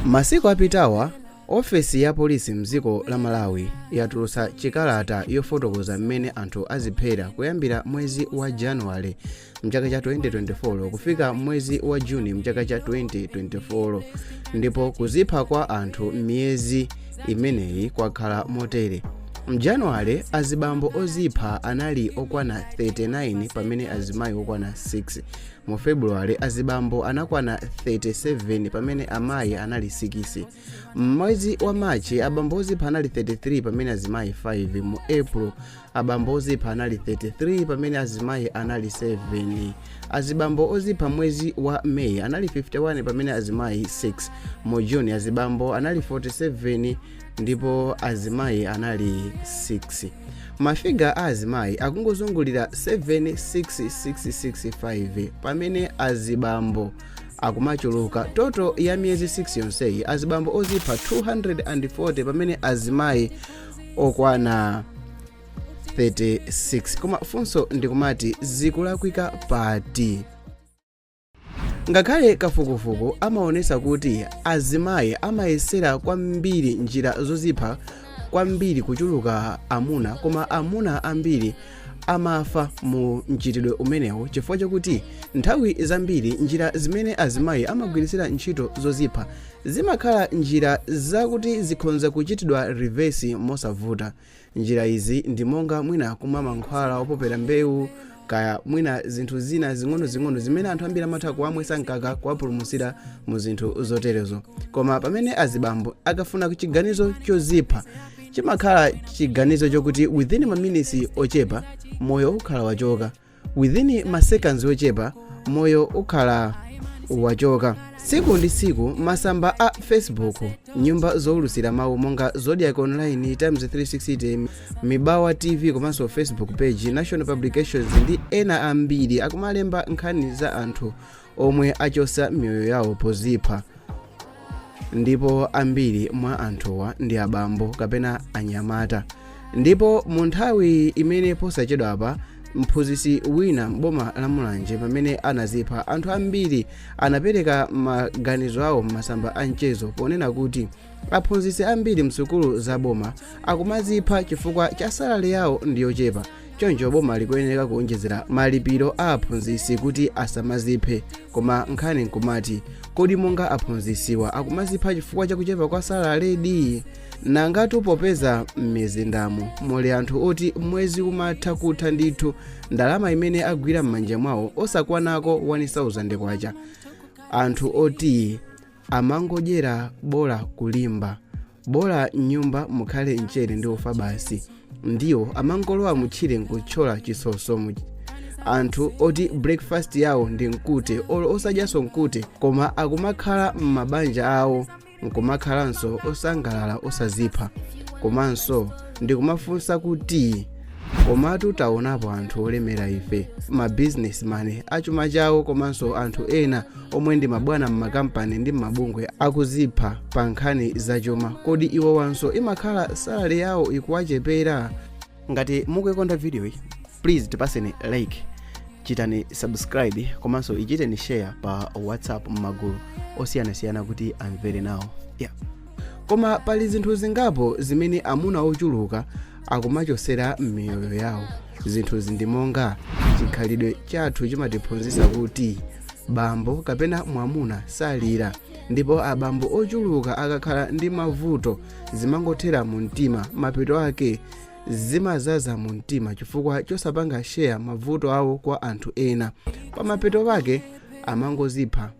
Masiku apitawa, ofesi ya polisi mdziko la Malawi yatulutsa chikalata yofotokoza mmene anthu aziphera kuyambira mwezi wa Januwale mchaka cha 2024 kufika mwezi wa Juni mchaka cha 2024, ndipo kuzipha kwa anthu miyezi imeneyi kwakhala motere. Mjanuwale azibambo ozipha anali okwana 39 pamene azimayi okwana 6. Mu Februwale azibambo anakwana 37 pamene amayi anali 6. Mwezi wa Machi abambo ozipha anali 33 pamene azimayi 5. Mu April abambo ozipha anali 33 pamene azimayi anali 7. Azibambo ozipha mwezi wa May anali 51 pamene azimayi 6. Mu June azibambo anali 47 ndipo azimayi anali 6. Mafiga a azimayi akungozungulira 76665 pamene azibambo akumachuluka. Toto ya miyezi 6 yonseyi azibambo ozipha 240 pamene azimayi okwana 36. Koma funso ndikumati zikulakwika pati? Ngakhale kafukufuku amaonesa kuti azimayi amayesera kwambiri njira zozipha kwambiri kuchuluka amuna, koma amuna ambiri amafa mu mchitidwe umenewo chifukwa chakuti nthawi zambiri njira zimene azimayi amagwirisira ntchito zozipha zimakhala njira zakuti zikhonza kuchitidwa reverse mosavuta. Njira izi ndi monga mwina kumwa mankhwala opopera mbewu, kaya mwina zinthu zina zing'ono zimene anthu ambiri amatha kuwamwesa mkaka kuwapulumutsira mu zinthu zoterezo. Koma pamene azibambo akafuna chiganizo chozipha chimakhala chiganizo chokuti within ma minutes ochepa moyo ukhala wachoka, within ma seconds ochepa moyo ukhala wachoka. Siku ndi siku masamba a Facebook, nyumba zowulutsira mawu monga Zodiac Online, Times 360, Mibawa TV komanso Facebook page, National Publications ndi ena ambiri akumalemba nkhani za anthu omwe achosa miyoyo yawo pozipha. Ndipo ambiri mwa anthuwa ndi abambo kapena anyamata. Ndipo mu nthawi imene posachedwa apa mphunzitsi wina m'boma la Mulanje pamene anazipha anthu ambiri anapereka maganizo awo m'masamba a mchezo ponena kuti aphunzitsi ambiri msukulu za boma akumazipha chifukwa cha salale yawo ndi yochepa. Choncho boma likuyenera kuonjezera malipiro a aphunzitsi kuti asamaziphe. Koma nkhani nkumati kodi monga aphunzitsiwa akumazipha chifukwa cha kuchepa kwa salale di? Nangatu popeza m'mizindamo muli anthu oti mwezi umatha kutha ndithu ndalama imene agwira m'manja mwawo osakwanako 1000 kwacha. Anthu oti amangodyera bola kulimba, bola nyumba mukhale mchere ndi ufa basi, ndiwo amangolowa mutchire nkuchola chisoso. Anthu oti breakfast yawo ndi mkute osadyaso mkute, koma akumakhala m'mabanja awo nkumakhalanso osangalala osazipha. Komanso ndikumafunsa kuti komatu taonapo anthu olemera ife, ma businessman achuma chawo komanso anthu ena omwe ndi mabwana m'makampani ndi m'mabungwe akuzipha pa nkhani zachuma. Kodi iwo wanso imakhala salary yawo ikuwachepera? Ngati mukuikonda video iyi, please tipaseni like, chitani subscribe komanso ichiteni share pa WhatsApp m'magulu osiyanasiyana kuti amvere nawo. Koma pali zinthu zingapo zimene amuna ochuluka akumachosera m'miyoyo yawo. Zinthu zindi monga chikhalidwe chathu chimatiphunzitsa kuti bambo kapena mwamuna salira, ndipo abambo ochuluka akakhala ndi mavuto zimangothera mu mtima, mapeto ake zimazaza mu mtima chifukwa chosapanga share mavuto awo kwa anthu ena, pa mapeto pake amangozipha.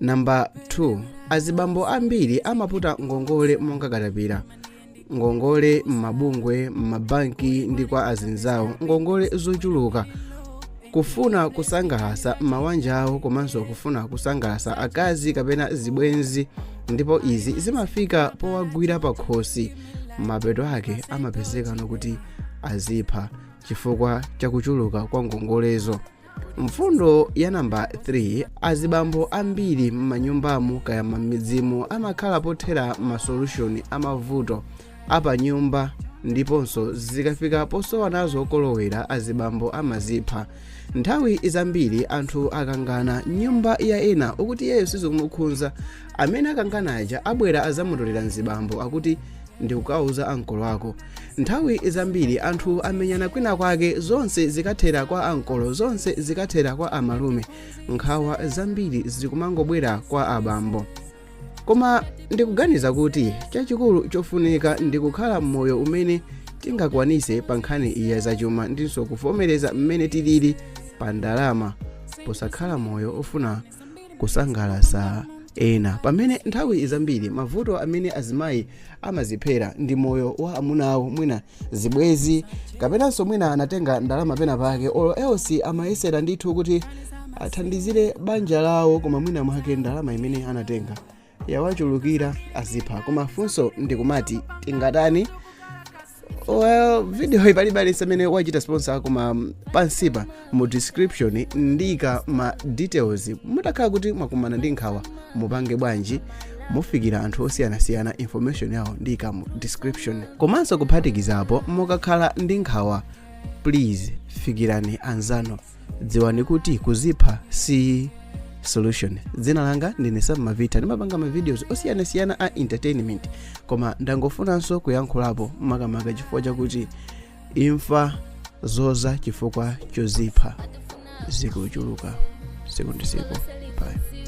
Number 2, azibambo ambiri amaputa ngongole monga katapira. Ngongole m'mabungwe, m'mabanki ndi kwa azinzawo, ngongole zochuluka kufuna kusangalasa mawanja awo komanso kufuna kusangalasa akazi kapena zibwenzi, ndipo izi zimafika powagwira pa khosi. Mapeto ake amapezeka nokuti azipha chifukwa chakuchuluka kwa ngongolezo. Mfundo ya namba 3, azibambo ambiri m'manyumbamu kaya m'midzimu amakhala pothera ma solution amavuto apa nyumba ndiponso zikafika posowa nazo kolowera azibambo amazipha. Nthawi zambiri anthu akangana nyumba ya ena ukuti iyeyo sizikumukhudza, amene akanganaja abwera azamutolera mzibambo akuti ndikukauza ankolo ako. Nthawi zambiri anthu amenyana kwina kwake, zonse zikathera kwa ankolo, zonse zikathera kwa amalume, nkhawa zambiri zikumangobwera kwa abambo. Koma ndikuganiza kuti chachikulu chofunika ndikukhala mmoyo umene tingakwanise pa nkhani iya zachuma ndinso kuvomereza mmene tilili pa ndalama, posakhala moyo ofuna kusangalatsa ena. Pamene nthawi zambiri mavuto amene azimayi amaziphera ndi moyo wa amuna awo, mwina zibwezi kapenanso mwina anatenga ndalama pena pake, olo else amayesera ndithu kuti athandizire banja lawo, koma mwina mwake ndalama imene anatenga yawachulukira azipha. Koma funso ndikumati tingatani? Well, video ipalibali semene wachita sponsor, koma pansipa mu description ndika ma details mutakhala kuti mwakumana ndi nkhawa mupange bwanji mufikira anthu osiyanasiyana. Information yawo ndika mu description. Komanso kuphatikizapo mukakhala ndi nkhawa, please fikirani anzanu, dziwani kuti kuzipha si solution. Dzina langa ndine Sam Mavita, ndimapanga ma videos osiyanasiyana a entertainment, koma ndangofunanso kuyankhulapo makamaka chifukwa chakuti imfa zoza chifukwa chozipha zikuchuluka siku ndi siku. Bye.